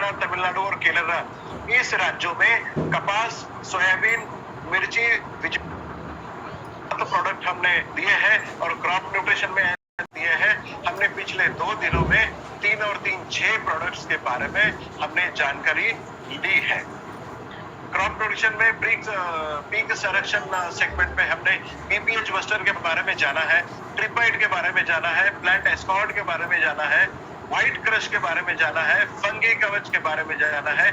तेलंगाना, तमिलनाडु और केरला, इस राज्यों में कपास, सोयाबीन, मिर्ची, प्रोडक्ट हमने दिए हैं और क्रॉप न्यूट्रिशन में दिए हैं। हमने पिछले 2 दिनों में 3 और 3 6 प्रोडक्ट्स के बारे में हमने जानकारी ली है। क्रॉप प्रोडक्शन में पीक संरक्षण सेगमेंट में हमने पीपीएच बस्टर के बारे में जाना है, ट्रिपाइट के बारे में जाना है, प्लांट एस्कॉर्ट के बारे में जाना है, व्हाइट क्रश के बारे में जाना है, फंगी कवच के बारे में जाना है,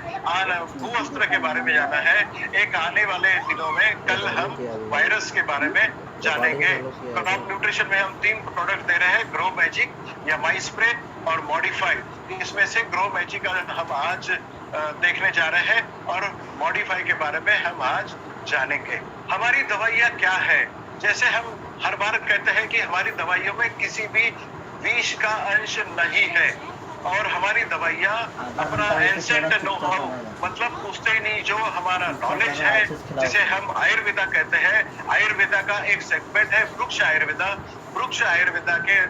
भूअस्त्र के बारे में जाना है। एक आने वाले दिनों में कल हम वायरस के बारे में जानेंगे। क्रॉप न्यूट्रिशन में हम 3 प्रोडक्ट दे रहे हैं, ग्रो मैजिक या माई स्प्रे और मॉडिफाइड। इसमें से ग्रो मैजिक हम आज देखने जा रहे हैं और मॉडिफाई के बारे में हम आज जानेंगे। हमारी दवाइयाँ क्या है? जैसे हम हर बार कहते हैं कि हमारी दवाइयों में किसी भी विष का अंश नहीं है और हमारी दवाइयाँ अपना एंसेंट नो हाउ, मतलब पुश्तैनी जो हमारा नॉलेज है, जिसे हम आयुर्वेदा कहते हैं, आयुर्वेदा का एक सेगमेंट है वृक्ष आयुर्वेदा। वृक्ष आयुर्वेदा के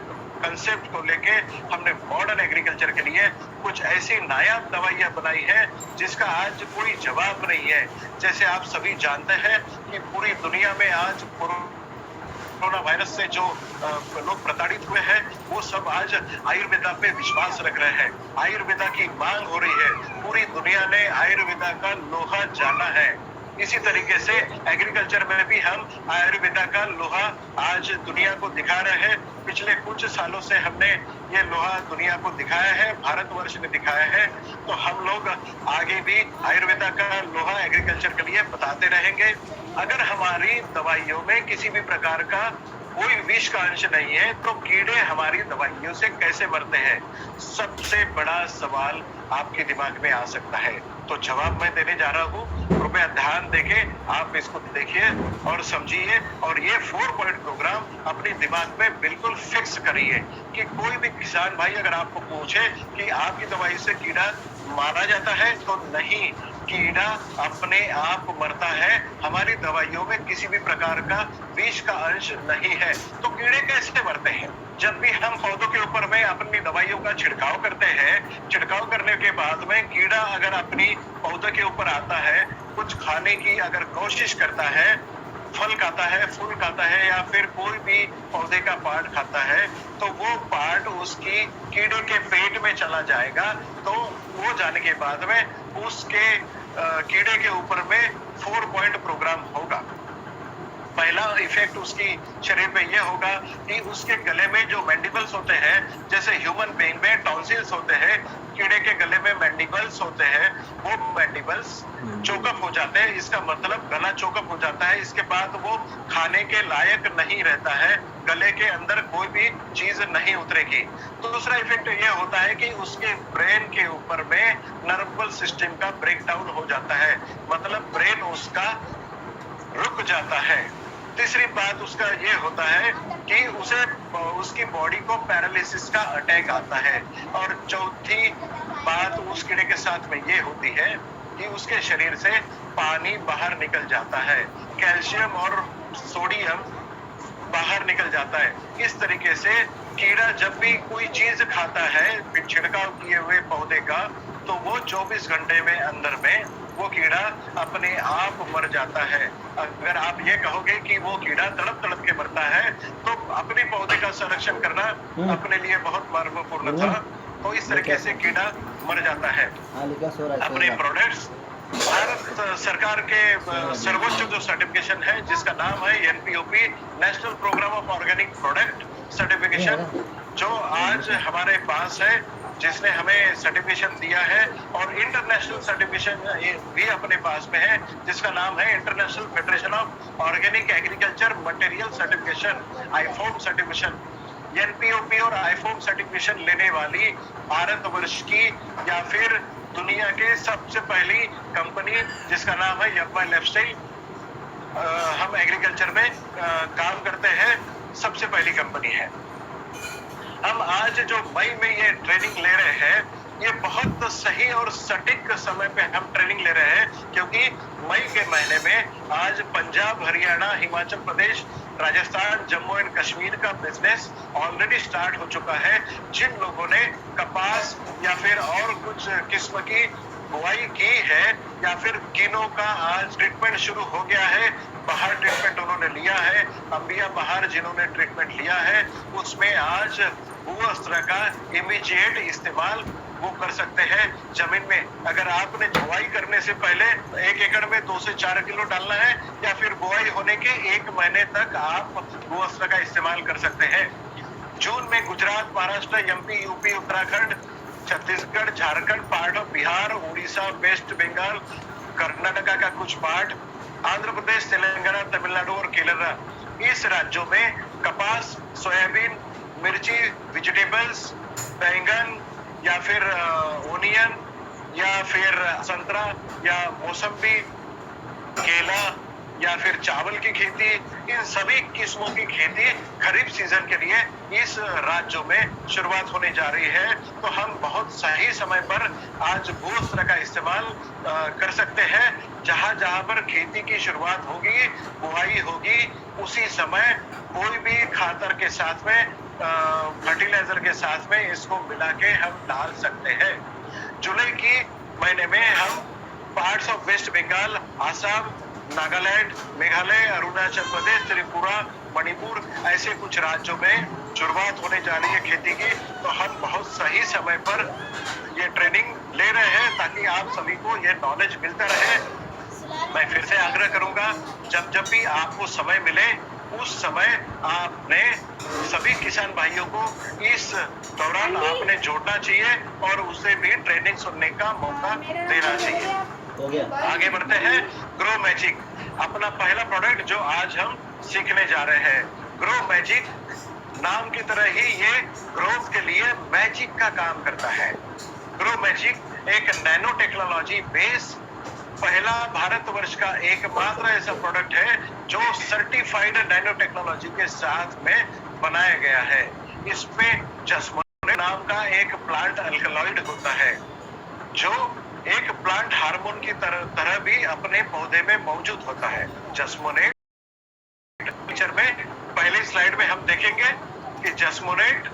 कंसेप्ट को लेके हमने मॉडर्न एग्रीकल्चर के लिए कुछ ऐसी नायाब दवाइयां बनाई है जिसका आज कोई जवाब नहीं है। जैसे आप सभी जानते हैं कि पूरी दुनिया में आज कोरोना वायरस से जो लोग प्रताड़ित हुए हैं, वो सब आज आयुर्वेदा पे विश्वास रख रहे हैं। आयुर्वेदा की मांग हो रही है, पूरी दुनिया ने आयुर्वेदा का लोहा जाना है। इसी तरीके से एग्रीकल्चर में भी हम आयुर्वेदा का लोहा आज दुनिया को दिखा रहे हैं। पिछले कुछ सालों से हमने ये लोहा दुनिया को दिखाया है, भारतवर्ष ने दिखाया है, तो हम लोग आगे भी आयुर्वेदा का लोहा एग्रीकल्चर के लिए बताते रहेंगे। अगर हमारी दवाइयों में किसी भी प्रकार का कोई विष का अंश नहीं है तो कीड़े हमारी दवाइयों से कैसे मरते हैं? सबसे बड़ा सवाल आपके दिमाग में आ सकता है, तो जवाब मैं देने जा रहा हूँ। कृपया ध्यान देके आप इसको देखिए और समझिए और ये 4 पॉइंट प्रोग्राम अपने दिमाग में बिल्कुल फिक्स करिए कि कोई भी किसान भाई अगर आपको पूछे कि आपकी दवाई से कीड़ा मारा जाता है, तो नहीं, कीड़ा अपने आप मरता है। हमारी दवाइयों में किसी भी प्रकार का विष का अंश नहीं है। तो कीड़े कैसे मरते हैं? जब भी हम पौधों के ऊपर में अपनी दवाइयों का छिड़काव करते हैं, छिड़काव करने के बाद में कीड़ा अगर अपनी पौधे के ऊपर आता है, कुछ खाने की अगर कोशिश करता है, फल खाता है, फूल खाता है या फिर कोई भी पौधे का पार्ट खाता है, तो वो पार्ट उसकी कीड़े के पेट में चला जाएगा। तो वो जाने के बाद में उसके कीड़े के ऊपर में 4 पॉइंट प्रोग्राम होगा। पहला इफेक्ट उसकी शरीर पे ये होगा कि उसके गले में जो मैंडिबल्स होते हैं, जैसे ह्यूमन बीइंग में टॉन्सिल्स होते हैं, कीड़े के गले में मैंडिबल्स होते हैं, वो मैंडिबल्स चोकअप हो जाते हैं। इसका मतलब गला चोकअप हो जाता है। इसके बाद वो खाने के लायक नहीं रहता है, गले के अंदर कोई भी चीज नहीं उतरेगी। तो दूसरा इफेक्ट ये होता है कि उसके ब्रेन के ऊपर में नर्वस सिस्टम का ब्रेकडाउन हो जाता है, मतलब ब्रेन उसका रुक जाता है। तीसरी बात उसका ये होता है कि उसे उसकी बॉडी को पैरालिसिस का अटैक आता है। और चौथी बात उस कीड़े के साथ में ये होती है कि उसके शरीर से पानी बाहर निकल जाता है, कैल्शियम और सोडियम बाहर निकल जाता है। इस तरीके से कीड़ा जब भी कोई चीज खाता है छिड़काव किए हुए पौधे का, तो वो 24 घंटे में अंदर में वो कीड़ा अपने आप मर जाता है। अगर आप ये कहोगे कि वो कीड़ा तड़प तड़प के मरता है, तो अपने पौधे का संरक्षण करना अपने लिए बहुत महत्वपूर्ण था। तो इस तरीके से कीड़ा मर जाता है। अपने प्रोडक्ट्स भारत सरकार के सर्वोच्च जो सर्टिफिकेशन है, जिसका नाम है NPOP, national programme of organic product certification, जो आज हमारे पास है, जिसने हमें सर्टिफिकेशन दिया है। और इंटरनेशनल सर्टिफिकेशन भी अपने पास में है, जिसका नाम है international federation of organic agriculture material certification, IFOAM certification. NPOP और आईफॉर्म सर्टिफिकेशन लेने वाली भारतवर्ष की या फिर दुनिया के सबसे पहली कंपनी, जिसका नाम है यब्बा लाइफस्टाइल, हम एग्रीकल्चर में काम करते हैं, सबसे पहली कंपनी है। हम आज जो मई में ये ट्रेनिंग ले रहे हैं, ये बहुत सही और सटीक समय पे हम ट्रेनिंग ले रहे हैं, क्योंकि मई के महीने में आज पंजाब, हरियाणा, हिमाचल प्रदेश, राजस्थान, जम्मू एंड कश्मीर का बिजनेस ऑलरेडी स्टार्ट हो चुका है। जिन लोगों ने कपास या फिर और कुछ कुछ किस्म की बुआई की है या फिर किनों का आज ट्रीटमेंट शुरू हो गया है। बाहर ट्रीटमेंट उन्होंने लिया है, अंबिया बाहर जिन्होंने ट्रीटमेंट लिया है उसमें आज भूअस्त्र का इमीडिएट इस्तेमाल वो कर सकते हैं जमीन में। अगर आपने बुआई करने से पहले 1 एकड़ में 2 से 4 किलो डालना है या फिर बुआई होने के 1 महीने तक आप भूअस्त्र का इस्तेमाल कर सकते हैं। जून में Gujarat, Maharashtra, MP, UP, Uttarakhand, Chhattisgarh, Jharkhand, part of Bihar, Orissa, West Bengal, Karnataka का कुछ पार्ट, आंध्र प्रदेश, तेलंगाना, तमिलनाडु और केरला, इस राज्यों में कपास, सोयाबीन, मिर्ची, वेजिटेबल्स, बैंगन या फिर ओनियन या फिर संतरा या मौसम्बी, केला या फिर चावल की खेती, इन सभी किस्मों की खेती खरीफ सीजन के लिए इस राज्यों में शुरुआत होने जा रही है। तो हम बहुत सही समय पर आज भूअस्त्र का इस्तेमाल कर सकते हैं। जहां जहां पर खेती की शुरुआत होगी, बुआई होगी, उसी समय कोई भी खातर के साथ में, फर्टिलाइजर के साथ में इसको मिला के हम डाल सकते हैं। जुलाई की महीने में हम parts of West Bengal, Assam, Nagaland, Meghalaya, Arunachal Pradesh, Tripura, Manipur, ऐसे कुछ राज्यों में शुरुआत होने जा रही है खेती की। तो हम बहुत सही समय पर ये ट्रेनिंग ले रहे हैं ताकि आप सभी को ये नॉलेज मिलता रहे। मैं फिर से आग्रह करूंगा, जब जब भी आपको समय मिले उस समय आपने सभी किसान भाइयों को इस दौरान आपने जोड़ना चाहिए और उसे भी ट्रेनिंग सुनने का मौका देना चाहिए। हो गया। आगे बढ़ते हैं। ग्रो मैजिक, अपना पहला प्रोडक्ट जो आज हम सीखने जा रहे हैं। ग्रो मैजिक, नाम की तरह ही ये ग्रोथ के लिए मैजिक का काम करता है। ग्रो मैजिक एक नैनो टेक्नोलॉजी बेस पहला भारतवर्ष का एकमात्र ऐसा प्रोडक्ट है जो सर्टिफाइड नैनो टेक्नोलॉजी के साथ में बनाया गया है। इसमें जस्मोनेट नाम का एक प्लांट अल्कलॉइड होता है जो एक प्लांट हार्मोन की तरह भी अपने पौधे में मौजूद होता है। जस्मोनेट पिक्चर में पहले स्लाइड में हम देखेंगे कि जस्मोनेट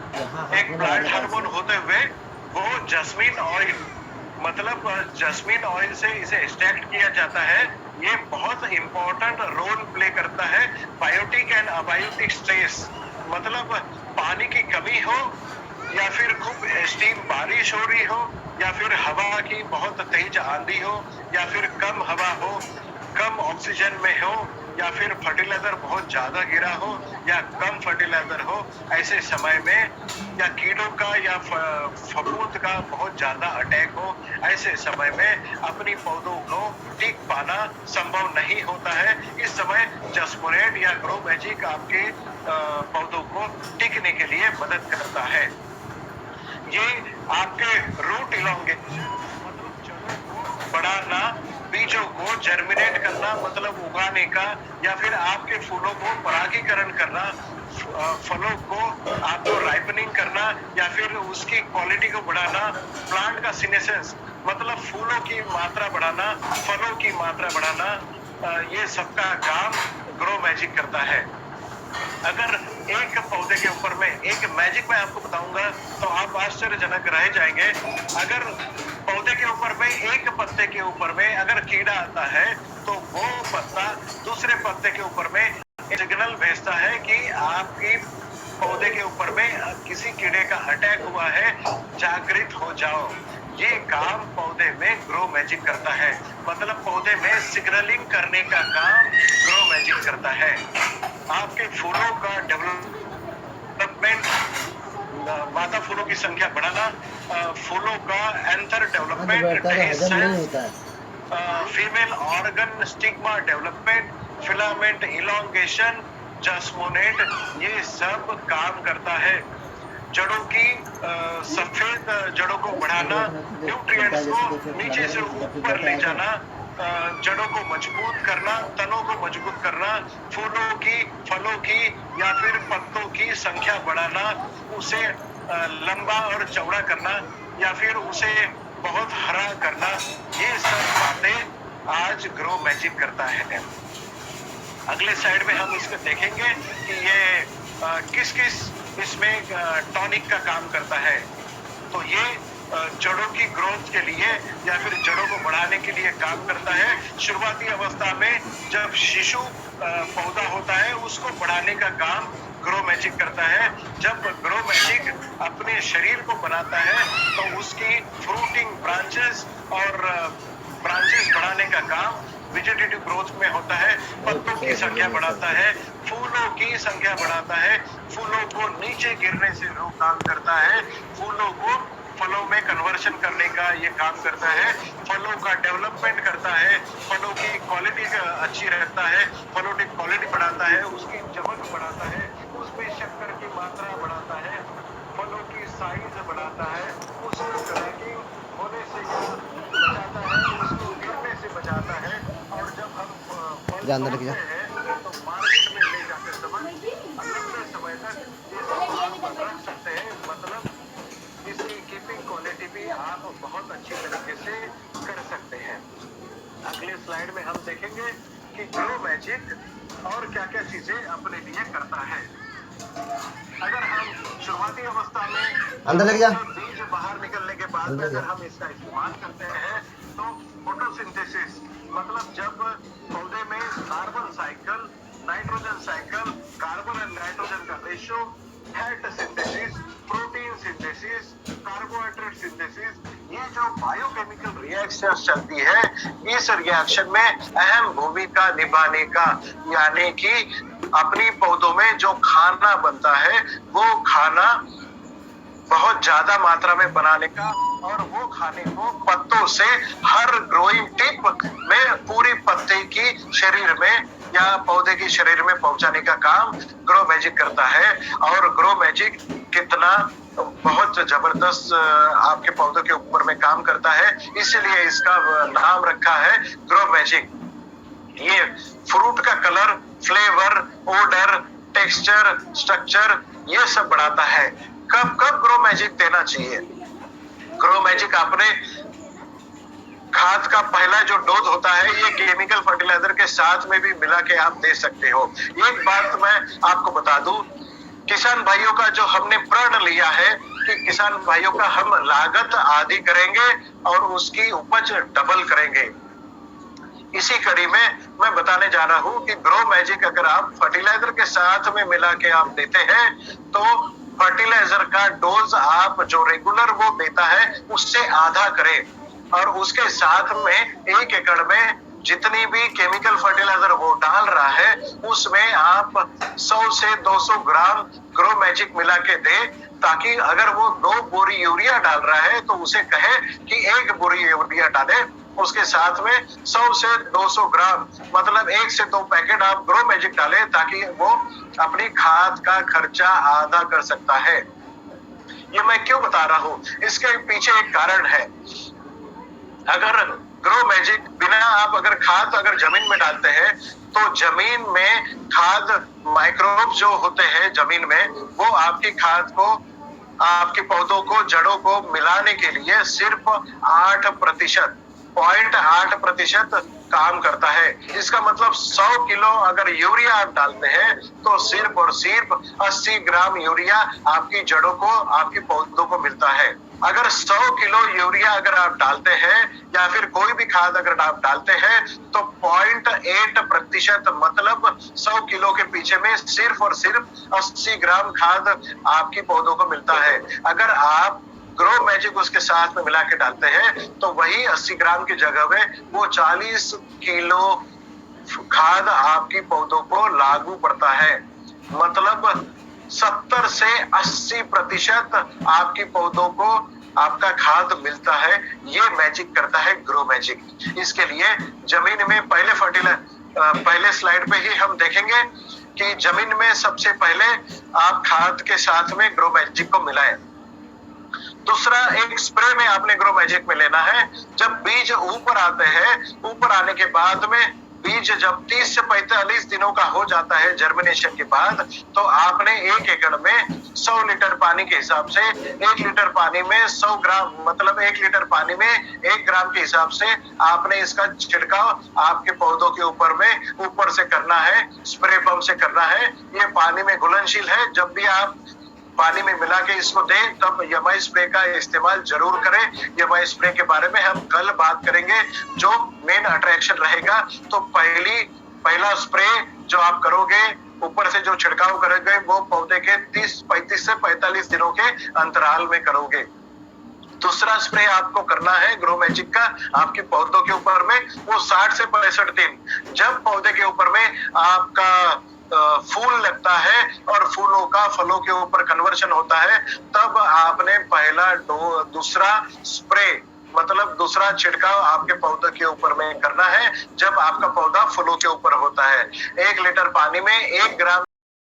एक प्लांट हार्मोन होते हुए वो जस्मीन ऑयल, मतलब जस्मीन ऑयल से इसे एक्सट्रैक्ट किया जाता है। ये बहुत इंपॉर्टेंट रोल प्ले करता है बायोटिक एंड अबायोटिक स्ट्रेस, मतलब पानी की कमी हो या फिर खूब एक्सट्रीम बारिश हो रही हो या फिर हवा की बहुत तेज आंधी हो या फिर कम हवा हो, कम ऑक्सीजन में हो या फिर फर्टिलाइजर बहुत ज्यादा गिरा हो या कम फर्टिलाइजर हो, ऐसे समय में या कीड़ों का या फफूंद का बहुत ज्यादा अटैक हो, ऐसे समय में अपनी पौधों को टिक पाना संभव नहीं होता है। इस समय जस्मोनेट या ग्रो मैजिक आपके पौधों को टिकने के लिए मदद करता है। ये आपके रूट इलॉन्गेशन, मतलब जड़ों को बढ़ाना, बीजों को जर्मिनेट करना मतलब उगाने का, या फिर आपके फूलों को परागीकरण करना, फलों को आपको राइपनिंग करना या फिर उसकी क्वालिटी को बढ़ाना, प्लांट का सीनेसेंस मतलब फूलों की मात्रा बढ़ाना, फलों की मात्रा बढ़ाना, ये सबका काम ग्रो मैजिक करता है। अगर एक पौधे के ऊपर में एक मैजिक मैं आपको बताऊंगा तो आप आश्चर्यजनक रह जाएंगे। अगर पौधे के ऊपर में एक पत्ते के ऊपर में अगर कीड़ा आता है तो वो पत्ता दूसरे पत्ते के ऊपर में सिग्नल भेजता है कि आपकी पौधे के ऊपर में किसी कीड़े का अटैक हुआ है, जागृत हो जाओ। ये काम पौधे में ग्रो मैजिक करता है, मतलब पौधे में सिग्नलिंग करने का काम ग्रो मैजिक करता है। आपके फूलों का डेवलपमेंट, मादा फूलों की संख्या बढ़ाना, फूलों का anther development, female organ stigma development, filament elongation, jasmonate ये सब काम करता है। जड़ों की सफेद जड़ों को बढ़ाना, न्यूट्रिएंट्स को नीचे से ऊपर ले जाना, जड़ों को मजबूत करना, तनों को मजबूत करना, फूलों की, फलों की या फिर पत्तों की संख्या बढ़ाना, उसे लंबा और चौड़ा करना या फिर उसे बहुत हरा करना, ये सब बातें आज ग्रो मैजिक करता है। अगले साइड में हम इसमें देखेंगे कि ये किस किस इसमें टॉनिक का काम करता है। तो ये जड़ों की ग्रोथ के लिए या फिर जड़ों को बढ़ाने के लिए काम करता है। शुरुआती अवस्था में जब शिशु पौधा होता है उसको बढ़ाने का काम ग्रो मैजिक करता है। जब ग्रो मैजिक अपने शरीर को बनाता है तो उसकी फ्रूटिंग ब्रांचेस और ब्रांचेस बढ़ाने का काम वेजिटेटिव ग्रोथ में होता है। पत्तों की संख्या बढ़ाता है, फूलों की संख्या बढ़ाता है, फूलों को नीचे गिरने से रोक काम करता है, फूलों को फलों में कन्वर्शन करने का ये काम करता है, फलों का डेवलपमेंट करता है, फलों की क्वालिटी अच्छी रहता है, फलों की क्वालिटी बढ़ाता है, उसकी चमक बढ़ाता है, उसमें शक्कर की मात्रा बढ़ाता है, फलों की साइज बढ़ाता है, उसको क्रैकिंग होने से बचाता है, उसको गिरने से बचाता है। और जब हम फल तोड़ते हैं तो मार्केट में ले जाते समय लंबे समय तक इस माल को रख सकते हैं। मतलब इसकी कीपिंग क्वालिटी भी आप बहुत अच्छी तरीके से कर सकते हैं। अगले स्लाइड में हम देखेंगे कि ग्रो मैजिक और क्या क्या चीजें अपने लिए करता है। अगर हम शुरुआती अवस्था में अंदर लेके जा, बीज बाहर निकलने के बाद में अगर हम इसका इस्तेमाल करते हैं तो फोटोसिंथेसिस मतलब जब पौधे में carbon cycle, nitrogen cycle, carbon and nitrogen का ratio, fat synthesis, protein synthesis, carbohydrate synthesis, ये जो बायोकेमिकल रिएक्शंस चलती है इस रिएक्शन में अहम भूमिका निभाने का, यानी कि अपनी पौधों में जो खाना बनता है वो खाना बहुत ज्यादा मात्रा में बनाने का और वो खाने को पत्तों से हर ग्रोइंग टिप में पूरी पत्ते की शरीर में या पौधे की शरीर में पहुंचाने का काम ग्रो मैजिक करता है। और ग्रो मैजिक कितना बहुत जबरदस्त आपके पौधों के ऊपर में काम करता है, इसलिए इसका नाम रखा है ग्रो मैजिक। ये फ्रूट का colour, flavour, odour, texture, structure ये सब बढ़ाता है। कब कब ग्रो मैजिक देना चाहिए? ग्रो मैजिक अपने खाद का पहला जो डोज होता है ये केमिकल फर्टिलाइजर के साथ में भी मिला के आप दे सकते हो। एक बात मैं आपको बता दूं, किसान भाइयों का जो हमने प्रण लिया है कि किसान भाइयों का हम लागत आधी करेंगे और उसकी उपज डबल करेंगे। इसी कड़ी में मैं बताने जा रहा हूं कि ग्रो मैजिक अगर आप फर्टिलाइजर के साथ में मिला के आप देते हैं तो फर्टिलाइजर का डोज आप जो रेगुलर वो देता है उससे आधा करें और उसके साथ में 1 एकड़ में जितनी भी केमिकल फर्टिलाइजर वो डाल रहा है उसमें आप 100 से 200 ग्राम ग्रो मैजिक मिला के दे, ताकि अगर वो 2 बोरी यूरिया डाल रहा है तो उसे कहे कि 1 बोरी यूरिया डाले, उसके साथ में 100 से 200 ग्राम मतलब 1 से 2 पैकेट आप ग्रो मैजिक डालें, ताकि वो अपनी खाद का खर्चा आधा कर सकता है। ये मैं क्यों बता रहा हूँ, इसके पीछे एक कारण है। अगर ग्रो मैजिक बिना आप अगर खाद अगर जमीन में डालते हैं तो जमीन में खाद माइक्रोब जो होते हैं जमीन में वो आपकी खाद को, आपके पौधों को, जड़ों को मिलाने के लिए सिर्फ 8% 0.8% काम करता है। इसका मतलब 100 किलो अगर यूरिया आप डालते हैं तो सिर्फ और सिर्फ 80 ग्राम यूरिया आपकी जड़ों को, आपके पौधों को मिलता है। अगर 100 किलो यूरिया अगर आप डालते हैं या फिर कोई भी खाद अगर आप डालते हैं तो 0.8% मतलब 100 किलो के पीछे में सिर्फ और सिर्फ 80 ग्राम खाद आपकी पौधों को मिलता है। अगर आप ग्रो मैजिक उसके साथ में मिला के डालते हैं तो वही 80 ग्राम की जगह में वो 40 किलो खाद आपकी पौधों को लागू पड़ता है। मतलब 70 से 80% आपकी पौधों को आपका खाद मिलता है। ये मैजिक करता है ग्रो मैजिक। इसके लिए जमीन में पहले स्लाइड पे ही हम देखेंगे कि जमीन में सबसे पहले आप खाद के साथ में ग्रो मैजिक को मिलाएं। दूसरा, एक स्प्रे में आपने ग्रो मैजिक में लेना है। जब बीज ऊपर आते हैं, ऊपर आने के बाद में बीज जब 30 से 45 दिनों का हो जाता है जर्मिनेशन के बाद, तो आपने 1 एकड़ में 100 लीटर पानी के हिसाब से 1 लीटर पानी में 100 ग्राम मतलब 1 लीटर पानी में 1 ग्राम के हिसाब से आपने इसका छिड़काव आपके पौधों के ऊपर में ऊपर से करना है, स्प्रे पंप से करना है। ये पानी में घुलनशील है। जब भी आप पानी में मिला के इसको दें, तब यमाई स्प्रे का इस्तेमाल जरूर करें। यमाई स्प्रे के बारे में हम कल बात करेंगे, जो मेन अट्रैक्शन रहेगा। तो पहला स्प्रे जो आप करोगे, ऊपर से जो छिड़काव करोगे, वो पौधे के 35 से 45 दिनों के अंतराल में करोगे। दूसरा स्प्रे आपको करना है ग्रो मैजिक का आपके पौधों के ऊपर में, वो 60 से 65 दिन। जब पौधे के ऊपर में आपका फूल लगता है और फूलों का फलों के ऊपर कन्वर्शन होता है, तब आपने दूसरा स्प्रे मतलब दूसरा छिड़काव आपके पौधे के ऊपर में करना है, जब आपका पौधा फलों के ऊपर होता है। 1 लीटर पानी में 1 ग्राम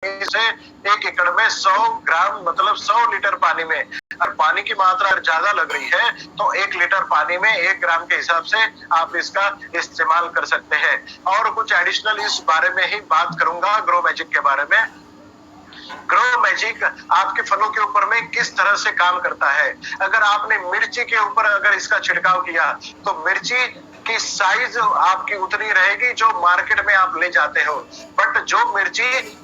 से 1 एकड़ में 100 ग्राम मतलब 100 लीटर पानी में, और पानी की मात्रा अगर ज्यादा लग रही है तो 1 लीटर पानी में 1 ग्राम के हिसाब से आप इसका इस्तेमाल कर सकते हैं। और कुछ एडिशनल इस बारे में ही बात करूंगा ग्रो मैजिक के बारे में। ग्रो मैजिक आपके फलों के ऊपर में किस तरह से काम करता है। अगर आपने मिर्ची के ऊपर अगर इसका छिड़काव किया तो मिर्ची की साइज आपकी उतनी रहेगी जो मार्केट में आप ले जाते हो, बट जो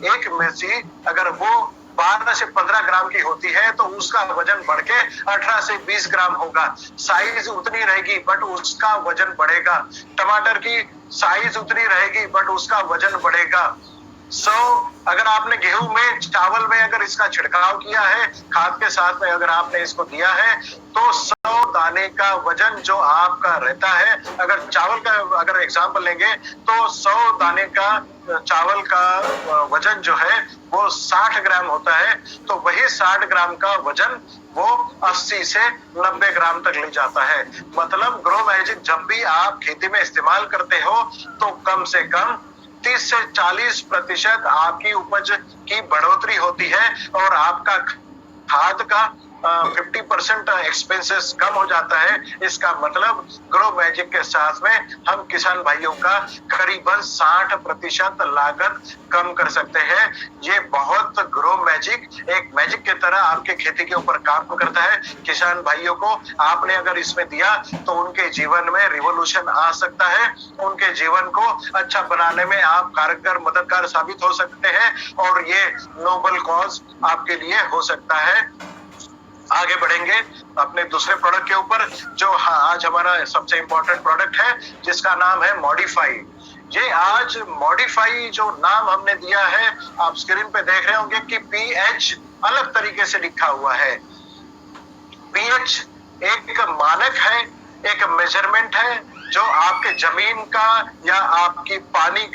एक मिर्ची अगर वो 12 से 15 ग्राम की होती है तो उसका वजन बढ़ के 18 से 20 ग्राम होगा। साइज उतनी रहेगी बट उसका वजन बढ़ेगा। टमाटर की साइज उतनी रहेगी बट उसका वजन बढ़ेगा। अगर आपने गेहूं में चावल में अगर इसका छिड़काव किया है, खाद के साथ में अगर आपने इसको दिया है, तो 100 दाने का वजन जो आपका रहता है, अगर चावल का अगर एग्जांपल लेंगे तो 100 दाने का चावल का वजन जो है वो 60 ग्राम होता है, तो वही 60 ग्राम का वजन वो 80 से 90 ग्राम तक ले जाता है। मतलब ग्रो मैजिक जब भी आप खेती में इस्तेमाल करते हो तो कम से कम 30 से 40% आपकी उपज की बढ़ोतरी होती है और आपका खाद का 50% एक्सपेंसेस कम हो जाता है। इसका मतलब ग्रो मैजिक के साथ में हम किसान भाइयों का करीबन 60% लागत कम कर सकते हैं। ये बहुत ग्रो मैजिक एक मैजिक की तरह आपके खेती के ऊपर काम करता है। किसान भाइयों को आपने अगर इसमें दिया तो उनके जीवन में रिवॉल्यूशन आ सकता है, उनके जीवन को अच्छा बनाने में आप कारगर मददगार साबित हो सकते हैं और ये नोबल कॉज आपके लिए हो सकता है। आगे बढ़ेंगे अपने दूसरे प्रोडक्ट के ऊपर, जो आज हमारा सबसे इंपॉर्टेंट प्रोडक्ट है, जिसका नाम है मॉडिफाई। ये आज मॉडिफाई जो नाम हमने दिया है, आप स्क्रीन पे देख रहे होंगे कि पीएच अलग तरीके से लिखा हुआ है। पीएच एक मानक है, एक मेजरमेंट है जो आपके जमीन का या आपकी पानी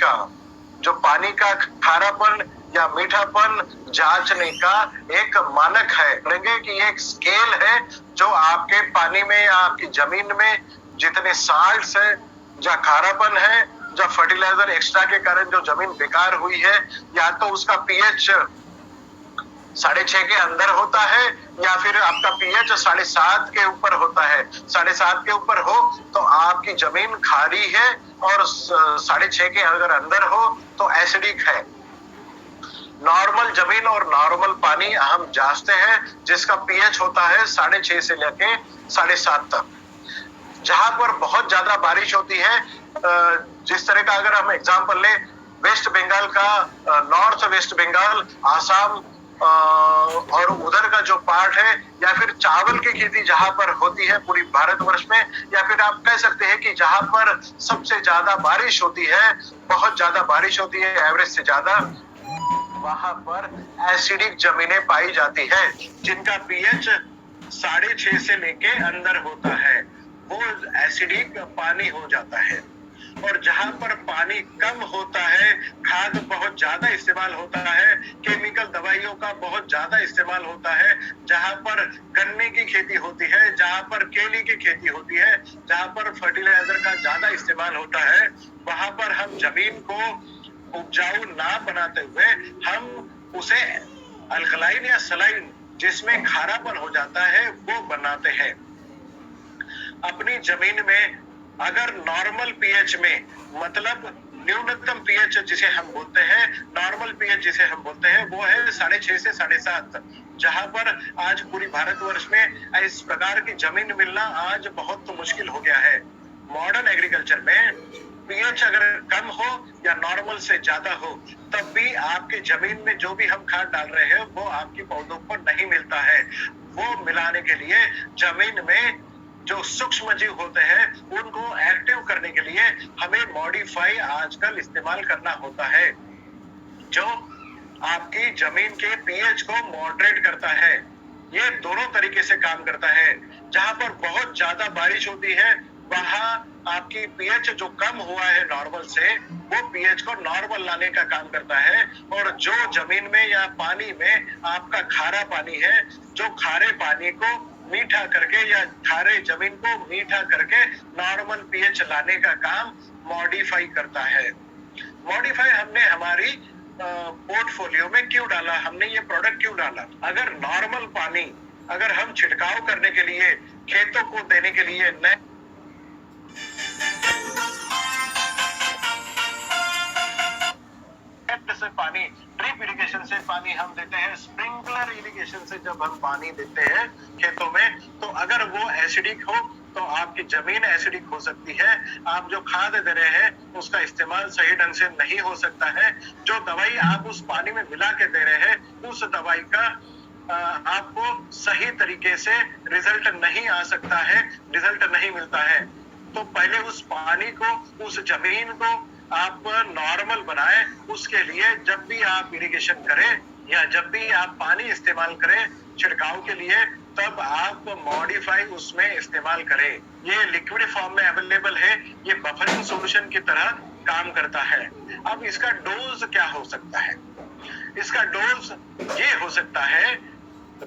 का खारापन या मीठापन जांचने का एक मानक है। कहेंगे कि ये एक स्केल है जो आपके पानी में या आपकी जमीन में जितने साल्ट्स है, या खारापन है, जो फर्टिलाइजर एक्स्ट्रा के कारण जो जमीन बेकार हुई है, या तो उसका पीएच 6.5 के अंदर होता है या फिर आपका पीएच 7.5 के ऊपर होता है। 7.5 के ऊपर हो तो आपकी जमीन खारी है और 6.5 के अगर अंदर हो तो एसिडिक है। नॉर्मल जमीन और नॉर्मल पानी हम जांचते हैं जिसका पीएच होता है 6.5 से लेके 7.5 तक। जहां पर बहुत ज्यादा बारिश होती है, जिस तरह का अगर हम एग्जांपल ले वेस्ट बंगाल का, नॉर्थ वेस्ट बंगाल, आसाम और उधर का जो पार्ट है, या फिर चावल की खेती जहां पर होती है पूरी भारतवर्ष में, या फिर आप कह सकते हैं कि जहां पर सबसे ज्यादा बारिश होती है, बहुत ज्यादा बारिश होती है एवरेज से ज्यादा, वहां पर एसिडिक जमीनें पाई जाती है जिनका पीएच 6.5 से लेके अंदर होता है, वो एसिडिक पानी हो जाता है। और जहां पर पानी कम होता है, खाद बहुत ज्यादा इस्तेमाल होता है, केमिकल दवाइयों का बहुत ज्यादा इस्तेमाल होता है, जहां पर गन्ने की खेती होती है, जहां पर केली की खेती होती है, जहां पर फर्टिलाइजर का ज्यादा इस्तेमाल होता है, वहां पर हम जमीन को उपजाऊ ना बनाते हुए हम उसे अल्कलाइन या सलाइन, जिसमें खारापन हो जाता है, वो बनाते हैं। अपनी जमीन में अगर नॉर्मल पीएच में, मतलब न्यूनतम पीएच जिसे हम बोलते हैं, नॉर्मल पीएच जिसे हम बोलते हैं, वो है 6.5 से 7.5, जहां पर आज पूरी भारतवर्ष में इस प्रकार की जमीन मिलना आज बहुत मुश्किल हो गया है। मॉडर्न एग्रीकल्चर में पीएच अगर कम हो या नॉर्मल से ज्यादा हो, तब भी आपके जमीन में जो भी हम खाद डाल रहे हैं वो आपकी पौधों को नहीं मिलता है। वो मिलाने के लिए जमीन में जो सूक्ष्म जीव होते हैं उनको एक्टिव करने के लिए हमें मॉडिफाई आजकल इस्तेमाल करना होता है, जो आपकी जमीन के पीएच को मॉडरेट करता है। ये दोनों तरीके से काम करता है। जहां पर बहुत ज्यादा बारिश होती है वहां आपकी पीएच जो कम हुआ है नॉर्मल से, वो पीएच को नॉर्मल लाने का काम करता है। और जो जमीन में या पानी में आपका खारा पानी है, जो खारे पानी को मीठा करके या खारे जमीन को मीठा करके नॉर्मल पीएच लाने का काम मॉडिफाई करता है। मॉडिफाई हमने हमारी पोर्टफोलियो में क्यों डाला, हमने ये प्रोडक्ट क्यों डाला? अगर नॉर्मल पानी अगर हम छिड़काव करने के लिए, खेतों को देने के लिए से पानी, ड्रिप इरिगेशन से पानी हम देते हैं, स्प्रिंकलर इरिगेशन से जब हम पानी देते हैं खेतों में, तो अगर वो एसिडिक हो तो आपकी जमीन एसिडिक हो सकती है। आप जो खाद दे रहे हैं उसका इस्तेमाल सही ढंग से नहीं हो सकता है। जो दवाई आप उस पानी में मिला के दे रहे हैं, उस दवाई का आपको सही तरीके से रिजल्ट नहीं आ सकता है, रिजल्ट नहीं मिलता है। तो पहले उस पानी को, उस जमीन को आप नॉर्मल बनाए। उसके लिए जब भी आप इरिगेशन करें या जब भी आप पानी इस्तेमाल करें छिड़काव के लिए, तब आप मॉडिफाई उसमें इस्तेमाल करें। ये लिक्विड फॉर्म में अवेलेबल है, ये बफरिंग सॉल्यूशन की तरह काम करता है। अब इसका डोज क्या हो सकता है? इसका डोज ये हो सकता है,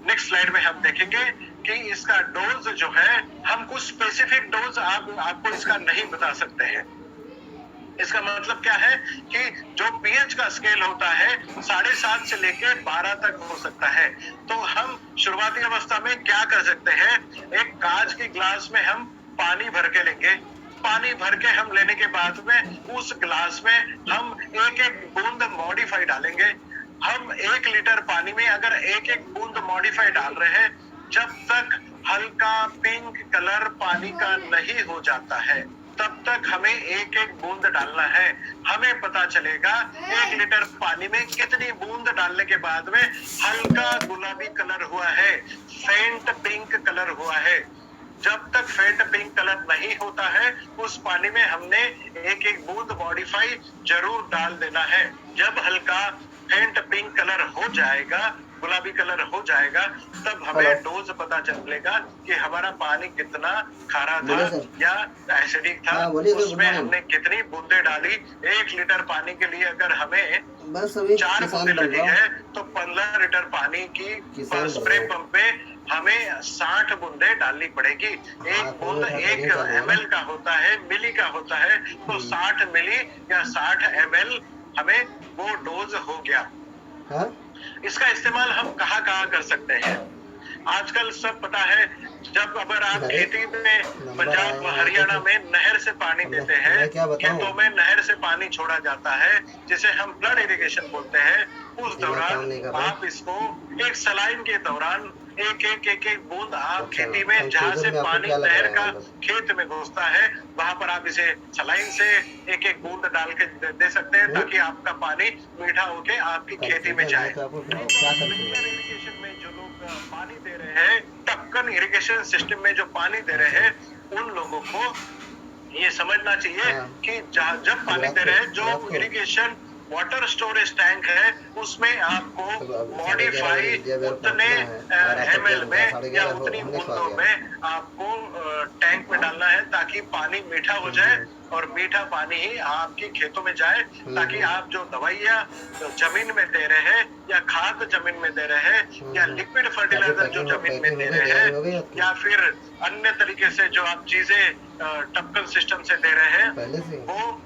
नेक्स्ट स्लाइड में हम देखेंगे कि इसका डोज जो है, हम कुछ स्पेसिफिक डोज आपको इसका नहीं बता सकते हैं। इसका मतलब क्या है कि जो पीएच का स्केल होता है 7.5 से लेकर 12 तक हो सकता है। तो हम शुरुआती अवस्था में क्या कर सकते हैं, एक कांच की ग्लास में हम पानी भर के लेंगे। पानी भर के हम लेने के बाद में उस ग्लास में हम एक एक बूंद मॉडिफाई डालेंगे। हम 1 लीटर पानी में अगर एक एक बूंद मॉडिफाई डाल रहे हैं, जब तक हल्का पिंक कलर पानी का नहीं हो जाता है, तब तक हमें एक एक बूंद डालना है। हमें पता चलेगा 1 लीटर पानी में कितनी बूंद डालने के बाद में हल्का गुलाबी कलर हुआ है, फेंट पिंक कलर हुआ है। जब तक फेंट पिंक कलर नहीं होता है, उस पानी में हमने एक एक बूंद मॉडिफाई जरूर डाल देना है। जब हल्का फेंट पिंक कलर हो जाएगा, गुलाबी कलर हो जाएगा, तब हमें डोज पता चलेगा कि हमारा पानी कितना खारा था या एसिडिक था। उसमें हमने कितनी बूंदे डाली। 1 लीटर पानी के लिए अगर हमें 4 बूंदे लगी है, तो 15 लीटर पानी की स्प्रे पंप पे हमें 60 बूंदे डालनी पड़ेगी। एक बूंद 1 ml का होता है, मिली का होता है, तो 60 मिली या 60 ml हमें वो डोज हो गया। हाँ? इसका इस्तेमाल हम कहाँ कर सकते हैं? आजकल सब पता है, जब अगर आप खेती में पंजाब हरियाणा में नहर से पानी देते हैं, खेतों में नहर से पानी छोड़ा जाता है, जिसे हम फ्लड इरिगेशन बोलते हैं, उस दौरान आप इसको एक सलाइन के दौरान एक एक बूंद आप खेती में, जहाँ से पानी नहर का खेत में घुसता है, वहां पर आप इसे सलाइन से एक एक बूंद डाल के दे सकते हैं, ताकि आपका पानी मीठा होके आपकी खेती में जाए। इरिगेशन में जो लोग पानी दे रहे हैं, टपकन इरिगेशन सिस्टम में जो पानी दे रहे हैं, उन लोगों को ये समझना चाहिए कि जब पानी दे रहे हैं, जो इरिगेशन वाटर स्टोरेज टैंक है, उसमें आपको मॉडिफाई उतने ml में या उतनी बूंदों में आपको टैंक में डालना है, ताकि पानी मीठा हो जाए और मीठा पानी ही आपके खेतों में जाए, ताकि आप जो दवाइयाँ जमीन में दे रहे हैं या खाद जमीन में दे रहे हैं या लिक्विड फर्टिलाइजर जो जमीन में दे रहे हैं, या फिर अन्य तरीके से जो आप चीजें टपकन सिस्टम से दे रहे हैं, वो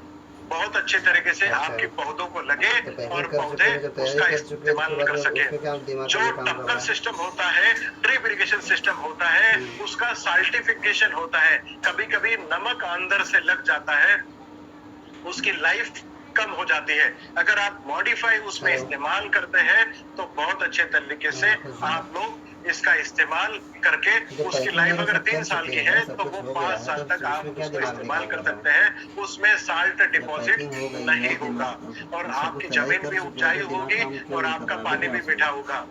बहुत अच्छे तरीके से आपके पौधों को लगे और पौधे उसका इस्तेमाल कर सके। जो टपकन सिस्टम होता है, ड्रिप इरिगेशन सिस्टम होता है, उसका साल्टिफिकेशन होता है। कभी कभी नमक अंदर से लग जाता है, उसकी लाइफ कम हो जाती है। अगर आप मॉडिफाई उसमें इस्तेमाल करते हैं, तो बहुत अच्छे तरीके से आप लोग इसका इस्तेमाल करके उसकी लाइफ अगर 3 साल की है तो वो 5 साल तक आप उसको इस्तेमाल कर सकते हैं। उसमें साल्ट डिपॉजिट नहीं होगा और आपकी जमीन भी उपजाऊ होगी और आपका पानी भी मीठा होगा।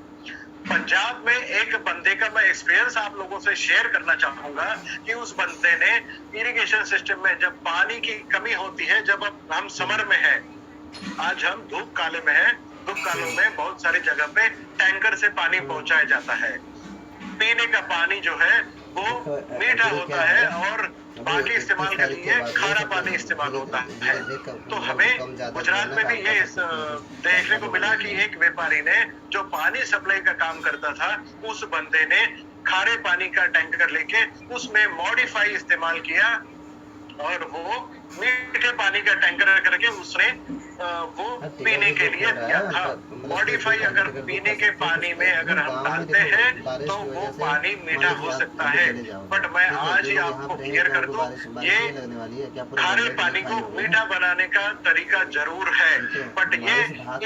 पंजाब में एक बंदे का मैं एक्सपीरियंस आप लोगों से शेयर करना चाहूंगा कि उस बंदे ने इरिगेशन सिस्टम में जब पानी की कमी होती है, जब हम समर में हैं, आज हम धूप काले में हैं, धूप कालों में बहुत सारी जगह पे टैंकर से पानी पहुंचाया जाता है। पीने का पानी जो है वो मीठा होता है और बाकी इस्तेमाल के लिए खारा पानी इस्तेमाल होता है। तो हमें गुजरात में भी ये देखने को मिला कि एक व्यापारी ने जो पानी सप्लाई का काम करता था, उस बंदे ने खारे पानी का टैंकर लेके उसमें मॉडिफाई इस्तेमाल किया और वो मीठे पानी का टैंकर करके उसने वो पीने के लिए दिया था। मॉडिफाई अगर पीने के पानी में अगर हम डालते हैं तो वो पानी मीठा हो सकता है, बट मैं आज ही आपको क्लियर कर दूं, ये खारे पानी को मीठा बनाने का तरीका जरूर है, बट ये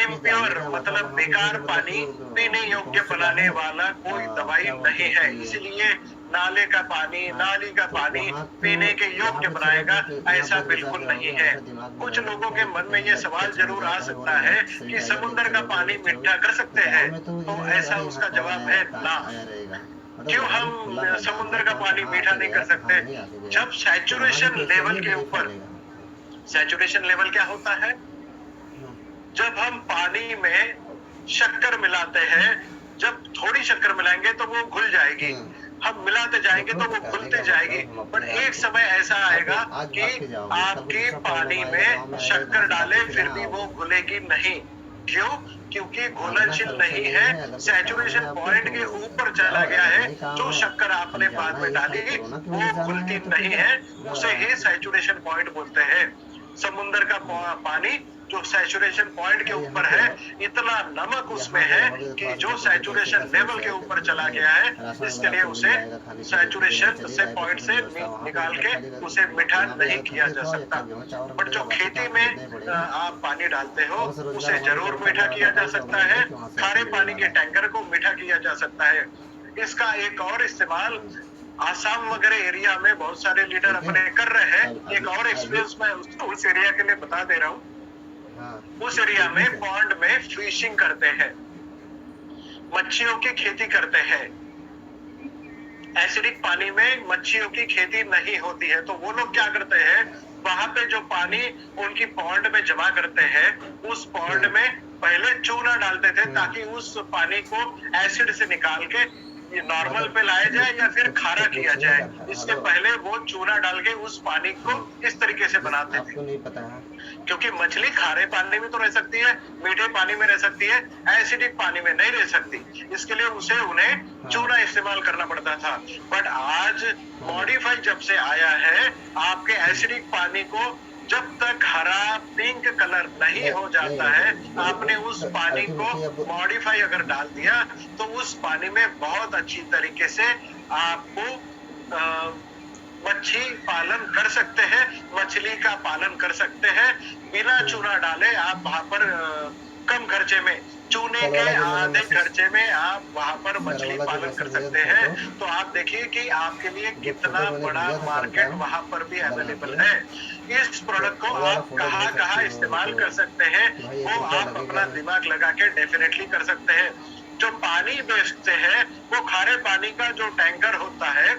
इम्प्योर मतलब बेकार पानी पीने योग्य बनाने वाला कोई दवाई नहीं है। इसलिए नाले का पानी, नाली का पानी पीने के योग्य बनाएगा, ऐसा बिल्कुल नहीं है। कुछ लोगों के मन में ये सवाल जरूर आ सकता है कि समुद्र का पानी मीठा कर सकते हैं, तो ऐसा उसका जवाब है ना। क्यों हम समुद्र का पानी मीठा नहीं कर सकते? जब सैचुरेशन लेवल के ऊपर, सैचुरेशन लेवल क्या होता है? जब हम पानी में शक्कर मिलाते हैं, जब थोड़ी शक्कर मिलाएंगे तो वो घुल जाएगी, हम मिलाते जाएंगे तो वो घुलते जाएगी, पर एक समय ऐसा आएगा कि आपके पानी में शक्कर डाले फिर भी वो घुलेगी नहीं। क्यों? क्योंकि घुलनशील नहीं है, सैचुरेशन पॉइंट के ऊपर चला गया है। जो शक्कर आपने बाद में डाली वो घुलती नहीं है, उसे ही सैचुरेशन पॉइंट बोलते हैं। समुद्र का पानी जो सैचुरेशन पॉइंट के ऊपर है, इतना नमक उसमें है कि जो सैचुरेशन लेवल के ऊपर चला गया है, इसके लिए उसे सैचुरेशन से पॉइंट से निकाल के उसे मीठा नहीं किया जा सकता। बट जो खेती में आप पानी डालते हो उसे जरूर मीठा किया जा सकता है। खारे पानी के टैंकर को मीठा किया जा सकता है। इसका एक और इस्तेमाल आसाम वगैरह एरिया में बहुत सारे लीडर अपने कर रहे हैं। एक और एक्सपीरियंस मैं उस एरिया के लिए बता दे रहा हूँ। उस एरिया में पॉन्ड में फिशिंग करते हैं, मच्छियों की खेती करते हैं। एसिडिक पानी में मच्छियों की खेती नहीं होती है, तो वो लोग क्या करते हैं, वहां पे जो पानी उनकी पॉन्ड में जमा करते हैं, उस पॉन्ड में पहले चूना डालते थे ताकि उस पानी को एसिड से निकाल के नॉर्मल पे लाया जाए या फिर खारा किया जाए। इसके पहले वो चूना डाल के उस पानी को इस तरीके से बनाते थे। आपको नहीं पता है? क्योंकि मछली खारे पानी में तो रह सकती है, मीठे पानी में रह सकती है, एसिडिक पानी में नहीं रह सकती। इसके लिए उन्हें चूना इस्तेमाल करना पड़ता था। बट आज मॉडिफाई जब से आया है, आपके एसिडिक पानी को जब तक हरा पिंक कलर नहीं हो जाता है, आपने उस पानी को मॉडिफाई अगर डाल दिया तो उस पानी में बहुत अच्छी तरीके से आपको मच्छी पालन कर सकते हैं, मछली का पालन कर सकते हैं। बिना चूना डाले आप वहां पर कम खर्चे में, चूने के आधे खर्चे में आप वहां पर मछली पालन कर सकते हैं। तो आप देखिए कि आपके लिए कितना बड़ा मार्केट वहां पर भी अवेलेबल है। इस प्रोडक्ट को आप कहाँ इस्तेमाल कर सकते हैं, वो आप अपना दिमाग लगा के डेफिनेटली कर सकते हैं। जो पानी बेचते हैं, वो खारे पानी का जो टैंकर होता है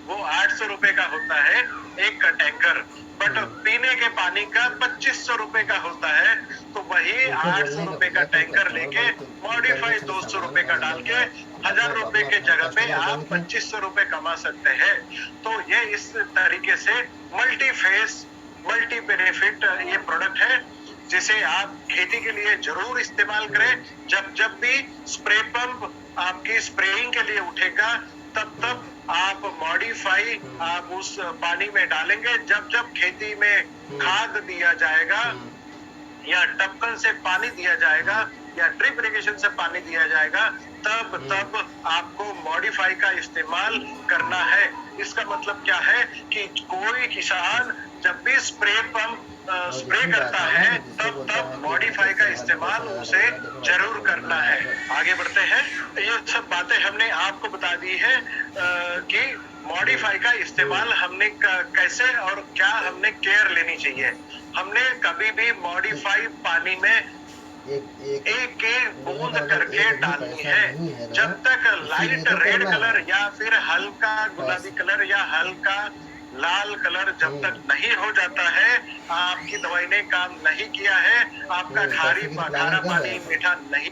वो 800 रुपए का होता है एक टैंकर, बट पीने के पानी का 2500 रुपए का होता है। तो वही 800 रुपए का टैंकर लेके मॉडिफाई 200 रुपए का डाल के 1000 रुपए के जगह पे आप 2500 रुपए कमा सकते हैं। तो ये इस तरीके से मल्टी फेस, मल्टी बेनिफिट ये प्रोडक्ट है, जिसे आप खेती के लिए जरूर इस्तेमाल करें। जब जब भी स्प्रे पंप आपकी स्प्रेइंग के लिए उठेगा, तब आप मॉडिफाई आप उस पानी में डालेंगे। जब जब खेती में खाद दिया जाएगा या टपकन से पानी दिया जाएगा या ड्रिप इरिगेशन से पानी दिया जाएगा, तब आपको मॉडिफाई का इस्तेमाल करना है। इसका मतलब क्या है कि कोई किसान जब भी स्प्रे पंप स्प्रे करता है तब मॉडिफाई का इस्तेमाल उसे जरूर करना है। आगे बढ़ते हैं। ये सब बातें हमने आपको बता दी है कि मॉडिफाई का इस्तेमाल हमने कैसे और क्या हमने केयर लेनी चाहिए। हमने कभी भी मॉडिफाई पानी में एक बूंद करके डालनी है। जब तक लाइट रेड कलर या फिर हल्का गुलाबी कलर या हल्का लाल कलर जब तक नहीं हो जाता है, आपकी दवाई ने काम नहीं किया है, आपका खारा पानी मीठा नहीं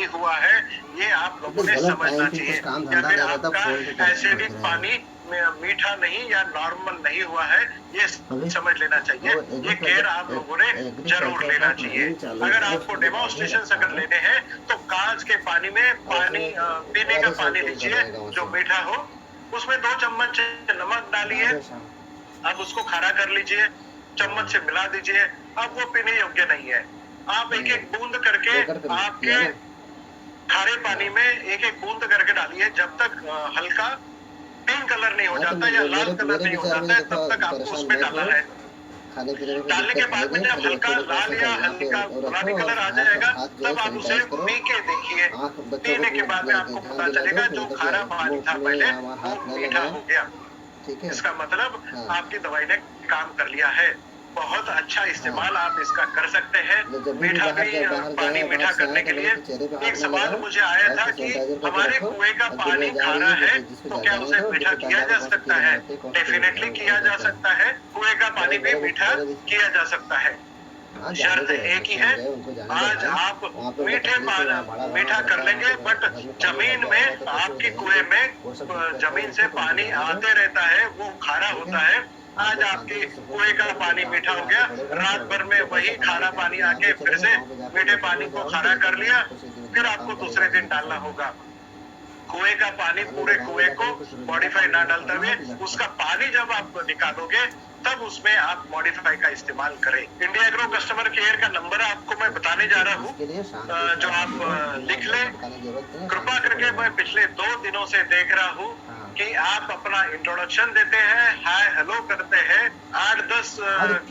हुआ है, ये आप लोगों ने समझना चाहिए। या फिर आपका एसिडिक पानी मीठा नहीं या नॉर्मल नहीं हुआ है, ये समझ लेना चाहिए। ये केयर आप लोगों ने जरूर लेना चाहिए। अगर आपको डेमोन्स्ट्रेशन अगर लेने हैं तो कांच के पानी में पीने का पानी लीजिए जो मीठा हो, उसमें 2 चम्मच नमक डालिए, अब उसको खारा कर लीजिए, चम्मच से मिला दीजिए। अब वो पीने योग्य नहीं है। आप एक एक बूंद करके आपके खारे पानी में एक एक बूंद करके डालिए। जब तक हल्का पिंक कलर नहीं हो जाता या लाल कलर नहीं हो जाता है, तब तक आपको उसमें डालना है। डालने के बाद में जब हल्का लाल या हल्का गुलाबी कलर आ जाएगा, तब आप उसे पी के देखिए। पीने के बाद में आपको पता चलेगा जो खारा पानी था पहले वो मीठा हो गया। इसका मतलब आपकी दवाई ने काम कर लिया है। बहुत अच्छा इस्तेमाल आप इसका कर सकते हैं। मीठा भी पानी मीठा करने के लिए एक सवाल मुझे आया था कि हमारे कुएं का पानी खारा है तो क्या उसे मीठा किया जा सकता है? डेफिनेटली किया जा सकता है। कुएं का पानी भी मीठा किया जा सकता है। शर्त एक ही है, आज आप मीठा कर लेंगे, बट जमीन में आपकी कुएं में जमीन से पानी आते रहता है, वो खारा होता है। आज आपके कुएं का पानी मीठा हो गया, रात भर में वही खारा पानी आके फिर से मीठे पानी को खारा कर लिया, फिर आपको दूसरे दिन डालना होगा। कुएं का पानी पूरे कुएं को मॉडिफाई ना डालते हुए उसका पानी जब आप निकालोगे तब उसमें आप मॉडिफाई का इस्तेमाल करें। इंडिया एग्रो कस्टमर केयर का नंबर आपको मैं बताने जा रहा हूँ, जो आप लिख लें। कृपा करके मैं पिछले 2 दिनों से देख रहा हूँ कि आप अपना इंट्रोडक्शन देते हैं, हाय हेलो करते हैं। 8-10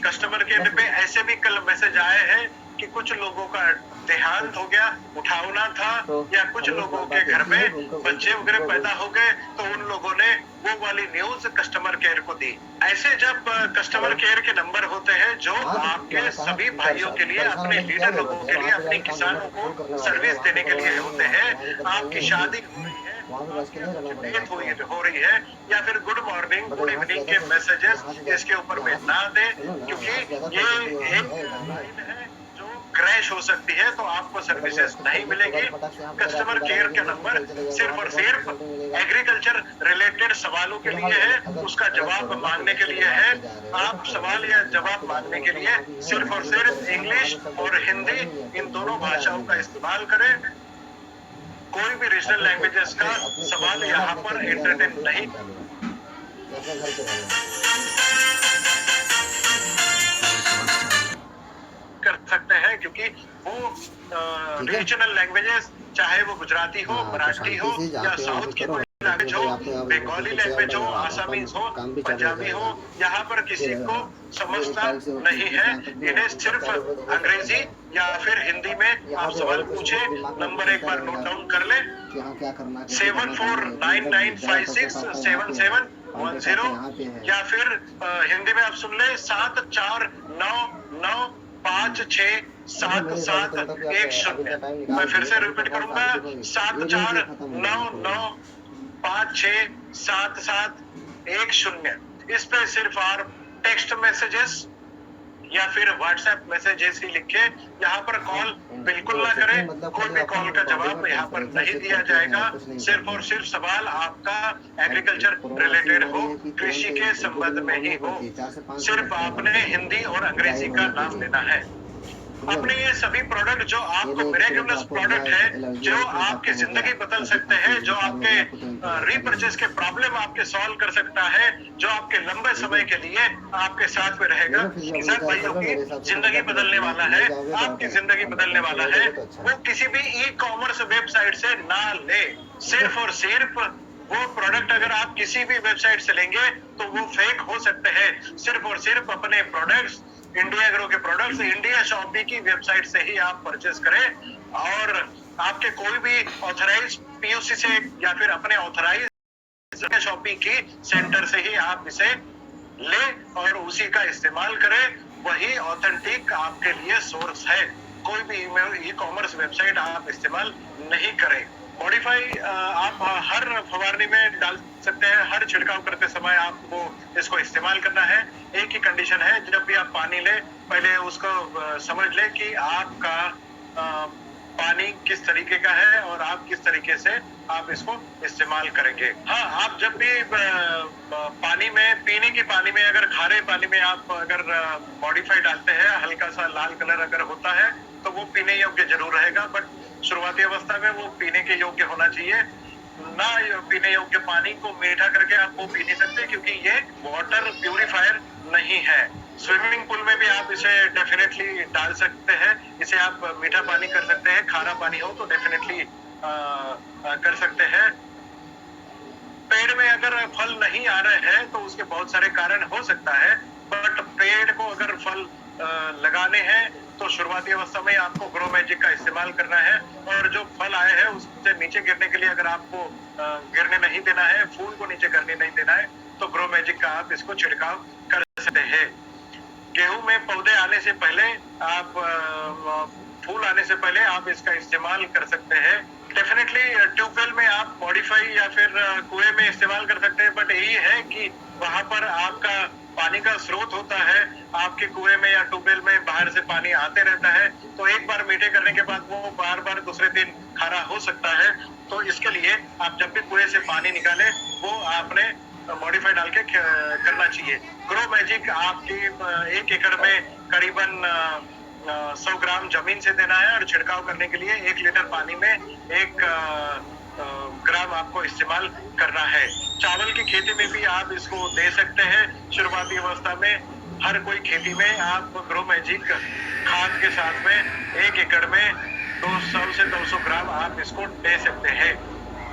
कस्टमर केयर पे ऐसे भी कल मैसेज आए हैं कि कुछ लोगों का देहांत हो गया, उठावना था, या कुछ लोगों के घर में बच्चे वगैरह पैदा हो गए, तो उन लोगों ने वो वाली न्यूज कस्टमर केयर को दी। ऐसे जब कस्टमर केयर के नंबर होते हैं जो आपके सभी भाइयों के लिए, अपने लीडर लोगों के लिए, अपने किसानों को सर्विस देने के लिए होते हैं। आपकी शादी हो रही है, हो रही है, या फिर गुड मॉर्निंग गुड इवनिंग के मैसेजेस इसके ऊपर में ना दें, क्योंकि ये एक लाइन है जो क्रैश हो सकती है, तो आपको सर्विसेज नहीं मिलेगी। कस्टमर केयर का नंबर सिर्फ और सिर्फ एग्रीकल्चर रिलेटेड सवालों के लिए है, उसका जवाब मांगने के लिए है। आप सवाल या जवाब मांगने के लिए सिर्फ और सिर्फ इंग्लिश और हिंदी, इन दोनों भाषाओं का इस्तेमाल करें। कोई भी रीजनल लैंग्वेजेस का सवाल यहाँ पर एंटरटेन नहीं कर सकते हैं, क्योंकि वो रीजनल लैंग्वेजेस, चाहे वो गुजराती हो, मराठी हो, या साउथ की कोई लैंग्वेज हो, बंगाली लैंग्वेज हो, आसामीज हो, पंजाबी हो, यहाँ पर किसी को समझता नहीं है। इन्हें सिर्फ अंग्रेजी या फिर हिंदी में आप सवाल पूछे। नंबर एक बार नोट डाउन कर ले, 7499567710, या फिर हिंदी में आप सुन ले 7499567710। मैं फिर से रिपीट करूंगा, 7499567710। इस पे सिर्फ आप टेक्स्ट मैसेजेस या फिर व्हाट्सएप मैसेजेस ही लिखे। यहाँ पर कॉल बिल्कुल ना करें, कोई भी कॉल का जवाब यहाँ पर नहीं दिया जाएगा। सिर्फ और सिर्फ सवाल आपका एग्रीकल्चर रिलेटेड हो, कृषि के संबंध में ही हो। सिर्फ आपने हिंदी और अंग्रेजी का नाम लेना है। अपने ये सभी प्रोडक्ट जो आपको मिरेक्युलस प्रोडक्ट है, जो आपकी जिंदगी बदल सकते हैं, जो आपके रीपरचेस के प्रॉब्लम आपके सॉल्व कर सकता है, जो आपके लंबे समय के लिए आपके साथ में रहेगा। किसान भाइयों की जिंदगी बदलने वाला है, आपकी जिंदगी बदलने वाला है। वो किसी भी ई कॉमर्स वेबसाइट से ना ले, सिर्फ और सिर्फ वो प्रोडक्ट अगर आप किसी भी वेबसाइट से लेंगे तो वो फेक हो सकते हैं। सिर्फ और सिर्फ अपने प्रोडक्ट्स, इंडिया एग्रो के प्रोडक्ट्स इंडिया शॉपी की वेबसाइट से ही आप परचेस करें, और आपके कोई भी ऑथराइज पीयूसी से या फिर अपने ऑथराइज शॉपी की सेंटर से ही आप इसे ले और उसी का इस्तेमाल करें। वही ऑथेंटिक आपके लिए सोर्स है। कोई भी ई कॉमर्स वेबसाइट आप इस्तेमाल नहीं करें। मॉडिफाई आप हर फवारनी में डाल सकते हैं, हर छिड़काव करते समय आपको इसको इस्तेमाल करना है। एक ही कंडीशन है, जब भी आप पानी ले पहले उसको समझ ले कि आपका पानी किस तरीके का है और आप किस तरीके से आप इसको इस्तेमाल करेंगे। हाँ, आप जब भी पानी में, पीने के पानी में, अगर खारे पानी में आप अगर मॉडिफाई डालते हैं, हल्का सा लाल कलर अगर होता है तो वो पीने योग्य जरूर रहेगा, बट शुरुआती अवस्था में वो पीने के योग्य होना चाहिए। ना पीने योग्य पानी को मीठा करके आप वो पी नहीं सकते, क्योंकि ये वाटर प्यूरिफायर नहीं है। स्विमिंग पूल में भी आप इसे डेफिनेटली डाल सकते हैं, इसे आप मीठा पानी कर सकते हैं। खारा पानी हो तो डेफिनेटली कर सकते हैं। पेड़ में अगर फल नहीं आ रहे हैं तो उसके बहुत सारे कारण हो सकता है, बट पेड़ को अगर फल लगाने हैं तो शुरुआती अवस्था में आपको ग्रो मैजिक का इस्तेमाल करना है, और जो फल आए हैं उससे नीचे गिरने के लिए अगर आपको गिरने नहीं देना है, फूल को नीचे गिरने नहीं देना है, तो ग्रो मैजिक का आप इसको छिड़काव कर सकते हैं। गेहूं में पौधे आने से पहले आप फूल आने से पहले आप इसका इस्तेमाल कर सकते हैं। डेफिनेटली ट्यूबवेल में आप मॉडिफाई या फिर कुएं में इस्तेमाल कर सकते हैं, बट यही है कि वहां पर आपका पानी का स्रोत होता है, आपके कुएं में या ट्यूबवेल में बाहर से पानी आते रहता है, तो एक बार मीठे करने के बाद वो बार बार दूसरे दिन खारा हो सकता है। तो इसके लिए आप जब भी कुएं से पानी निकाले वो आपने मॉडिफाई डाल के करना चाहिए। ग्रो मैजिक आपकी 1 एकड़ में करीबन 100 ग्राम जमीन से देना है, और छिड़काव करने के लिए 1 लीटर पानी में 1 ग्राम आपको इस्तेमाल करना है। चावल की खेती में भी आप इसको दे सकते हैं। शुरुआती अवस्था में हर कोई खेती में आप ग्रो मैजिक खाद के साथ में 1 एकड़ में 200 से 200 ग्राम आप इसको दे सकते हैं।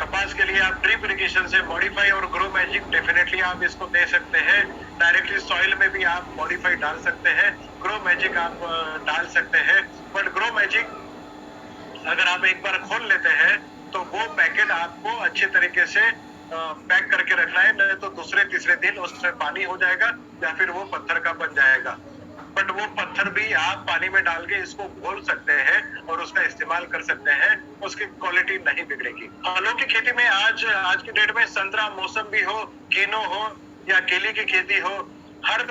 कपास के लिए आप ड्रिप इरिगेशन से मॉडिफाई और ग्रो मैजिक डेफिनेटली आप इसको दे सकते हैं। डायरेक्टली सॉइल में भी आप मॉडिफाई डाल सकते हैं, ग्रो मैजिक आप डाल सकते हैं। बट ग्रो मैजिक अगर आप एक बार खोल लेते हैं तो वो पैकेट आपको अच्छे तरीके से पैक करके रखना है, नहीं तो दूसरे तीसरे दिन उसमें पानी हो जाएगा या फिर वो पत्थर का बन जाएगा। बट वो पत्थर भी आप पानी में डाल के इसको घोल सकते हैं और उसका इस्तेमाल कर सकते हैं, उसकी क्वालिटी नहीं बिगड़ेगी। फलों की खेती में आज की डेट में संतरा, मौसम्बी हो, कीनो हो या केले की खेती हो, हर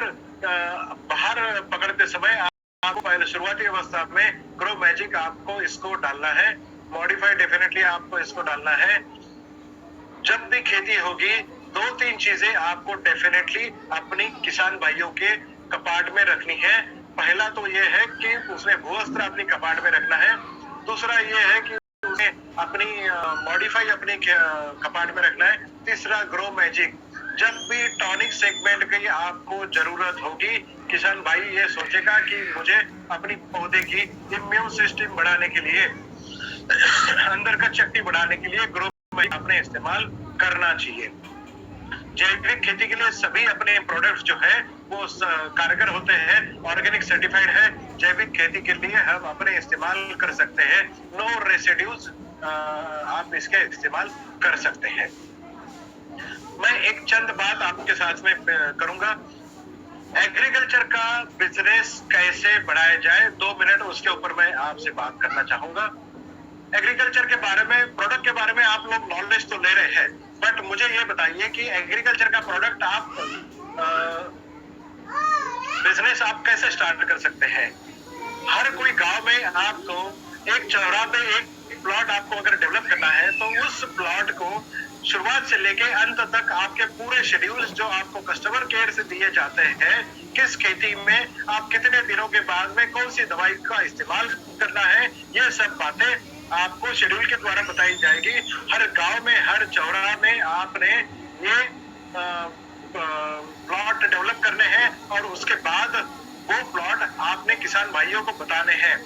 बाहर पकड़ते समय आपको पहले शुरुआती अवस्था में ग्रो मैजिक आपको इसको डालना है। मॉडिफाई डेफिनेटली आपको इसको डालना है। जब भी खेती होगी 2-3 चीजें आपको डेफिनेटली अपनी किसान भाइयों के कपाट में रखनी है। पहला तो ये है कि उसने भूवस्त्र अपनी कपाट में रखना है। दूसरा ये है कि उसे अपनी मॉडिफाई अपनी कपाट में रखना है। तीसरा ग्रो मैजिक। जब भी टॉनिक सेगमेंट की आपको जरूरत होगी, किसान भाई ये सोचेगा कि मुझे अपनी पौधे की इम्यून सिस्टम बढ़ाने के लिए, अंदर का शक्ति बढ़ाने के लिए ग्रो मैजिक आपने इस्तेमाल करना चाहिए। जैविक खेती के लिए सभी अपने प्रोडक्ट्स जो है वो कारगर होते हैं, ऑर्गेनिक सर्टिफाइड है। जैविक खेती के लिए हम अपने इस्तेमाल कर सकते हैं। नो रेसिड्यूज आप इसके इस्तेमाल कर सकते हैं। मैं एक चंद बात आपके साथ में करूंगा। एग्रीकल्चर का बिजनेस कैसे बढ़ाया जाए, 2 मिनट उसके ऊपर मैं आपसे बात करना चाहूंगा। एग्रीकल्चर के बारे में, प्रोडक्ट के बारे में आप लोग नॉलेज तो ले रहे हैं, बट मुझे ये बताइए कि एग्रीकल्चर का प्रोडक्ट आप बिजनेस आप कैसे स्टार्ट कर सकते हैं। हर कोई गांव में आपको एक चौराहे पे एक प्लॉट आपको अगर डेवलप करना है तो उस प्लॉट को शुरुआत से लेके अंत तक आपके पूरे शेड्यूल्स जो आपको कस्टमर केयर से दिए जाते हैं, किस खेती में आप कितने दिनों के बाद में कौन सी दवाई का इस्तेमाल करना है, ये सब बातें आपको शेड्यूल के द्वारा बताई जाएगी। हर गांव में, हर चौराहा में आपने ये प्लॉट डेवलप करने हैं और उसके बाद वो प्लॉट आपने किसान भाइयों को बताने हैं,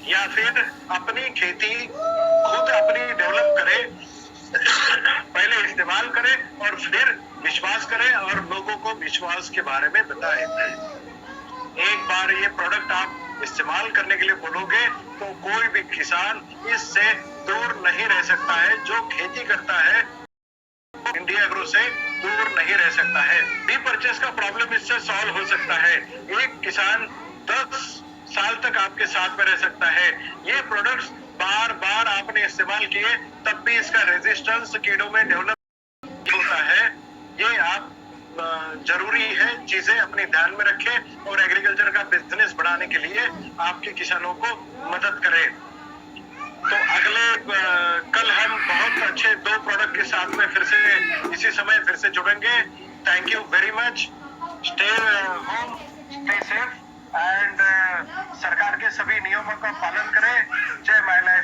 या फिर अपनी खेती खुद अपनी डेवलप करें, पहले इस्तेमाल करें और फिर विश्वास करें और लोगों को विश्वास के बारे में बताएं। एक बार ये प्रोडक्ट आप इस्तेमाल करने के लिए बोलोगे तो कोई भी किसान इससे दूर नहीं रह सकता है। जो खेती करता है इंडिया एग्रो से दूर नहीं रह सकता है। रीपर्चेस का प्रॉब्लम इससे सॉल्व हो सकता है। एक किसान 10 साल तक आपके साथ में रह सकता है। ये प्रोडक्ट्स बार बार आपने इस्तेमाल किए तब भी इसका रेजिस्टेंस कीड़ों में डेवलप होता है। ये आप जरूरी है चीजें अपने ध्यान में रखें और एग्रीकल्चर का बिजनेस बढ़ाने के लिए आपके किसानों को मदद करें। तो अगले कल हम बहुत अच्छे 2 प्रोडक्ट के साथ में फिर से इसी समय फिर से जुड़ेंगे। Thank you very much. Stay home, stay safe and सरकार के सभी नियमों का पालन करें। जय माला।